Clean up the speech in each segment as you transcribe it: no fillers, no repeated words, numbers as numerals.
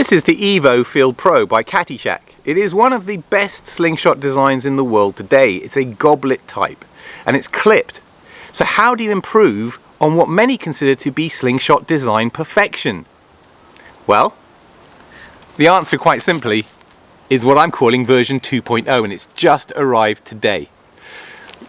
This is the EVO Field Pro by Caddyshack. It is one of the best slingshot designs in the world today. It's a goblet type and it's clipped. So how do you improve on what many consider to be slingshot design perfection? Well, the answer quite simply is what I'm calling version 2.0, and it's just arrived today.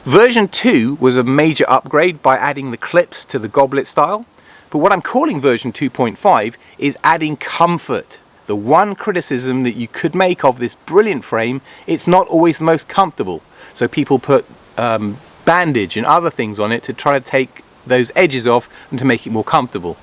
Version 2 was a major upgrade by adding the clips to the goblet style. But what I'm calling version 2.5 is adding comfort. The one criticism that you could make of this brilliant frame, it's not always the most comfortable. So people put bandage and other things on it to try to take those edges off and to make it more comfortable.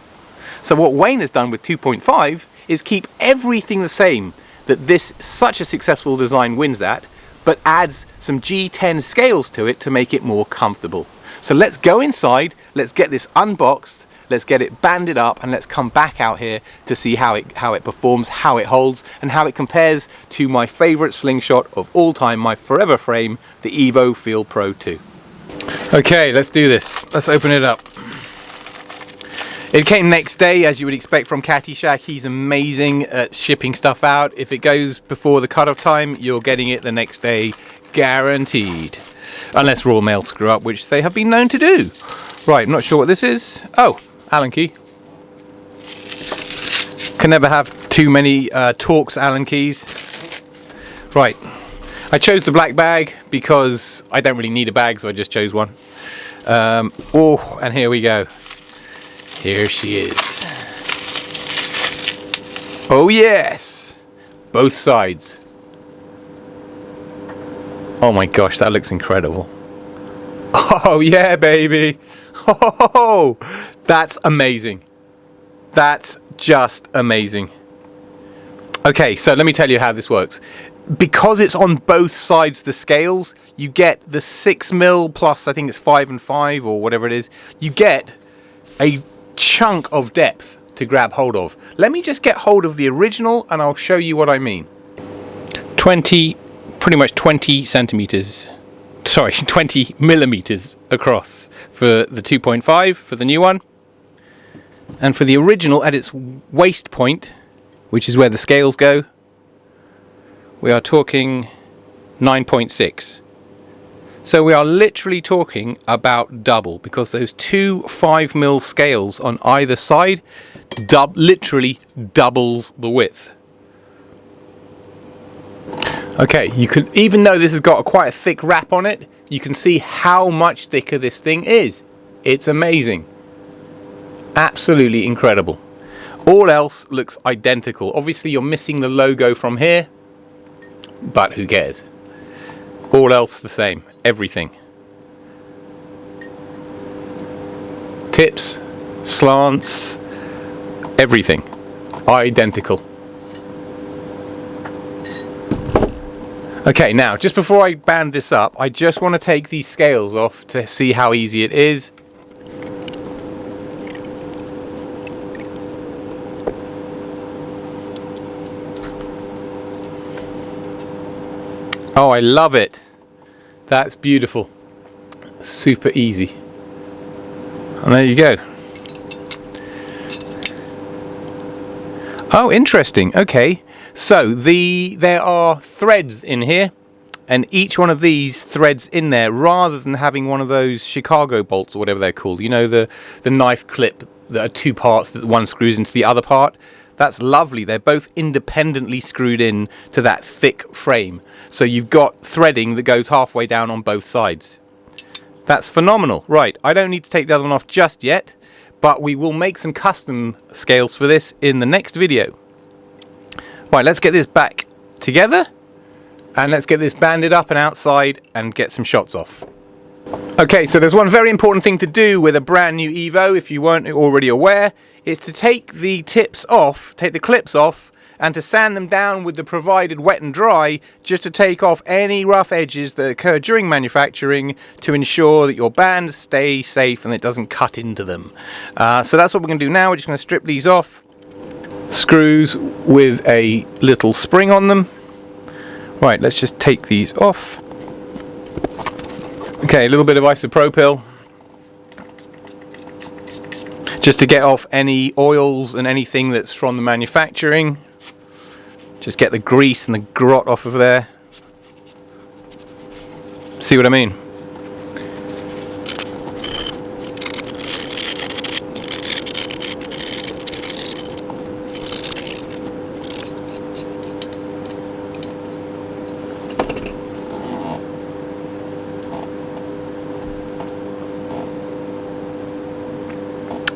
So what Wayne has done with 2.5 is keep everything the same that this such a successful design wins at, but adds some G10 scales to it to make it more comfortable. So let's go inside, let's get this unboxed, let's get it banded up, and let's come back out here to see how it performs, how it holds, and how it compares to my favorite slingshot of all time, my forever frame, the EVO Field Pro 2. Okay, let's do this. Let's open it up. It came next day, as you would expect from Caddyshack. He's amazing at shipping stuff out. If it goes before the cutoff time, you're getting it the next day, guaranteed. Unless Royal Mail screw up, which they have been known to do. Right, not sure what this is. Oh, Allen key. Can never have too many Torx Allen keys. Right, I chose the black bag because I don't really need a bag, so I just chose one. Oh, and here we go. Here she is. Oh yes! Both sides. Oh my gosh, that looks incredible. Oh yeah, baby! Oh, that's amazing. That's just amazing. Okay, so let me tell you how this works. Because it's on both sides of the scales, you get the 6mm plus, I think it's 5 and 5 or whatever it is. You get a chunk of depth to grab hold of. Let me just get hold of the original and I'll show you what I mean. Pretty much 20 centimeters. Sorry, 20 millimeters across for the 2.5 for the new one. And for the original, at its waist point, which is where the scales go, we are talking 9.6. So we are literally talking about double, because those two 5mm scales on either side literally doubles the width. Okay, you can, even though this has got quite a thick wrap on it, you can see how much thicker this thing is. It's amazing. Absolutely incredible. All else looks identical. Obviously you're missing the logo from here, but who cares? All else the same. Everything. Tips, slants, everything. Identical. Okay, now, just before I band this up, I just want to take these scales off to see how easy it is. Oh, I love it. That's beautiful. Super easy. And there you go. Oh, interesting. Okay. So there are threads in here, and each one of these threads in there, rather than having one of those Chicago bolts or whatever they're called, you know, the knife clip that are two parts that one screws into the other part. That's lovely. They're both independently screwed in to that thick frame. So you've got threading that goes halfway down on both sides. That's phenomenal. Right, I don't need to take the other one off just yet, but we will make some custom scales for this in the next video. Right, let's get this back together and let's get this banded up and outside and get some shots off. Okay, so there's one very important thing to do with a brand new EVO, if you weren't already aware, is to take the tips off, take the clips off, and to sand them down with the provided wet and dry, just to take off any rough edges that occur during manufacturing to ensure that your bands stay safe and it doesn't cut into them. So that's what we're going to do now. We're just going to strip these off. Screws with a little spring on them. Right, let's just take these off. Okay, a little bit of isopropyl, just to get off any oils and anything that's from the manufacturing. Just get the grease and the grot off of there. See what I mean?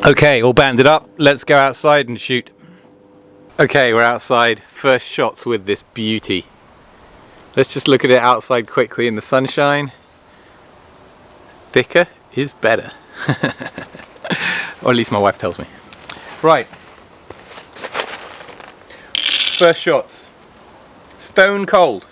Okay, all banded up, let's go outside and shoot. Okay, we're outside, first shots with this beauty. Let's just look at it outside quickly in the sunshine. Thicker is better. Or at least my wife tells me. Right. First shots. Stone cold.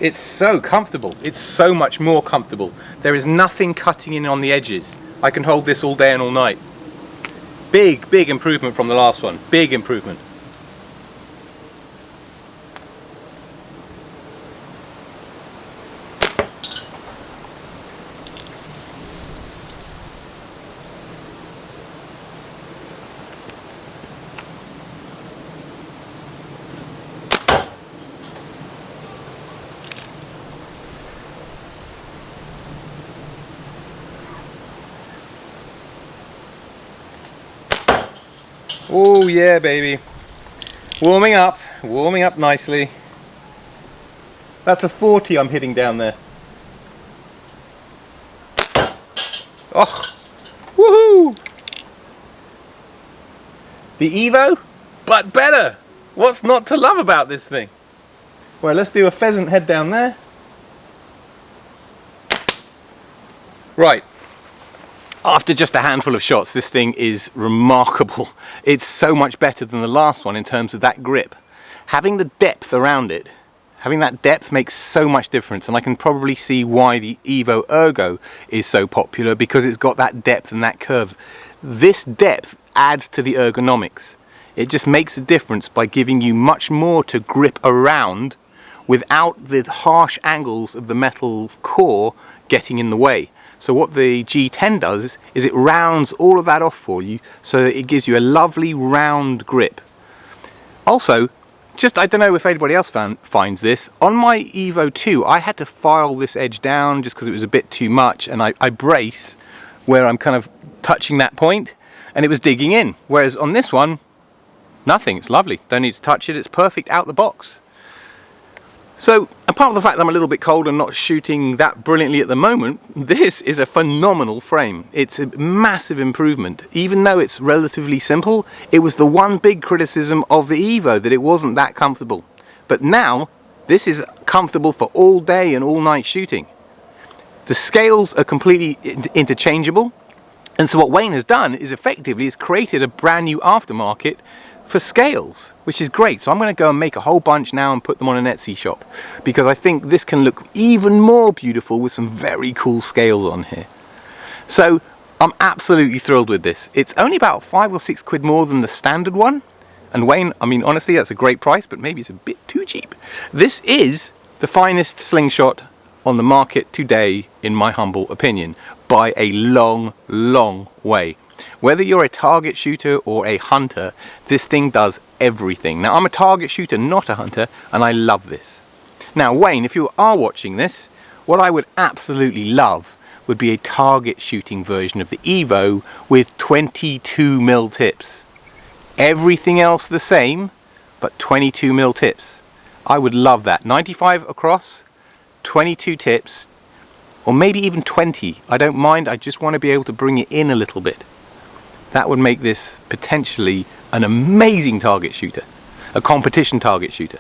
It's so comfortable. It's so much more comfortable. There is nothing cutting in on the edges. I can hold this all day and all night. Big improvement from the last one. Big improvement. Oh yeah, baby. Warming up nicely. That's a 40 I'm hitting down there. Oh, woohoo! The EVO, but better. What's not to love about this thing? Well, let's do a pheasant head down there. Right. After just a handful of shots, this thing is remarkable. It's so much better than the last one in terms of that grip. Having the depth around it, having that depth makes so much difference, and I can probably see why the EVO Ergo is so popular, because it's got that depth and that curve. This depth adds to the ergonomics. It just makes a difference by giving you much more to grip around without the harsh angles of the metal core getting in the way. So what the G10 does is it rounds all of that off for you, so that it gives you a lovely round grip. Also, I don't know if anybody else finds this, on my EVO 2 I had to file this edge down just because it was a bit too much, and I brace where I'm kind of touching that point and it was digging in, whereas on this one, nothing. It's lovely, don't need to touch it, it's perfect out the box. So, apart from the fact that I'm a little bit cold and not shooting that brilliantly at the moment, this is a phenomenal frame. It's a massive improvement. Even though it's relatively simple, it was the one big criticism of the EVO, that it wasn't that comfortable. But now, this is comfortable for all day and all night shooting. The scales are completely interchangeable, and so what Wayne has done is effectively created a brand new aftermarket for scales, which is great. So I'm going to go and make a whole bunch now and put them on an Etsy shop, because I think this can look even more beautiful with some very cool scales on here. So I'm absolutely thrilled with this. It's only about 5 or 6 quid more than the standard one, and Wayne, I mean, honestly, that's a great price, but maybe it's a bit too cheap. This is the finest slingshot on the market today, in my humble opinion, by a long way. Whether you're a target shooter or a hunter, this thing does everything. Now, I'm a target shooter, not a hunter, and I love this. Now, Wayne, if you are watching this, what I would absolutely love would be a target shooting version of the EVO with 22mm tips. Everything else the same, but 22mm tips. I would love that. 95 across, 22 tips, or maybe even 20. I don't mind, I just want to be able to bring it in a little bit. That would make this potentially an amazing target shooter, a competition target shooter.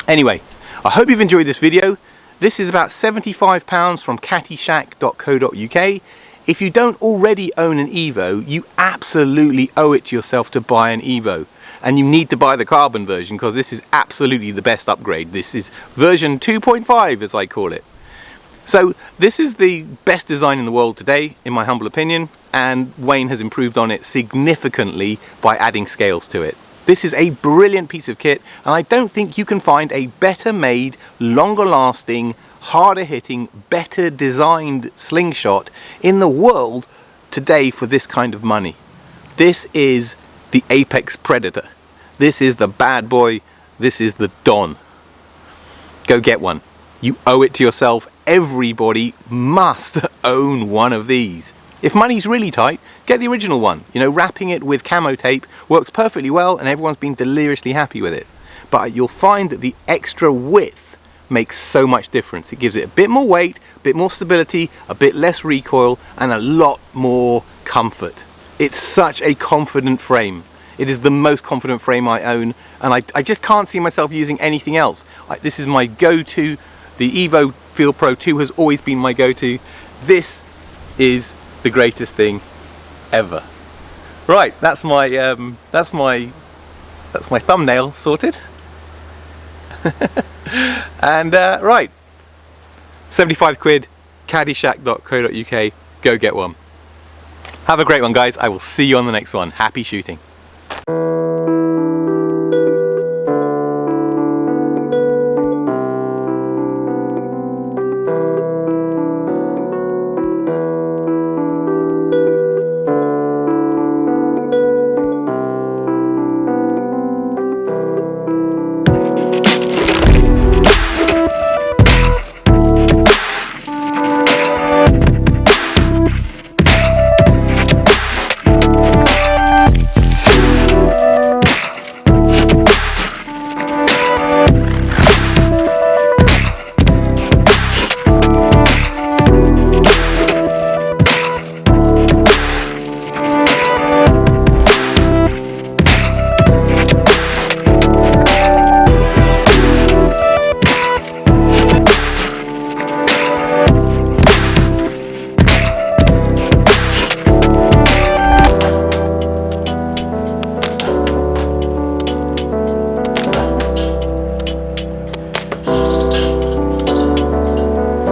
Anyway, I hope you've enjoyed this video. This is about £75 from cattyshack.co.uk. If you don't already own an EVO, you absolutely owe it to yourself to buy an EVO. And you need to buy the carbon version, because this is absolutely the best upgrade. This is version 2.5, as I call it. So this is the best design in the world today, in my humble opinion, and Wayne has improved on it significantly by adding scales to it. This is a brilliant piece of kit, and I don't think you can find a better made, longer lasting, harder hitting, better designed slingshot in the world today for this kind of money. This is the apex predator. This is the bad boy. This is the Don. Go get one. You owe it to yourself. Everybody must own one of these. If money's really tight, get the original one. You know, wrapping it with camo tape works perfectly well and everyone's been deliriously happy with it. But you'll find that the extra width makes so much difference. It gives it a bit more weight, a bit more stability, a bit less recoil, and a lot more comfort. It's such a confident frame. It is the most confident frame I own, and I just can't see myself using anything else. This is my go-to. The EVO Field Pro 2 has always been my go-to. This is the greatest thing ever. Right, that's my thumbnail sorted. And right, 75 quid, caddyshack.co.uk. Go get one. Have a great one, guys. I will see you on the next one. Happy shooting.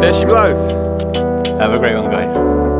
There she blows. Have a great one, guys.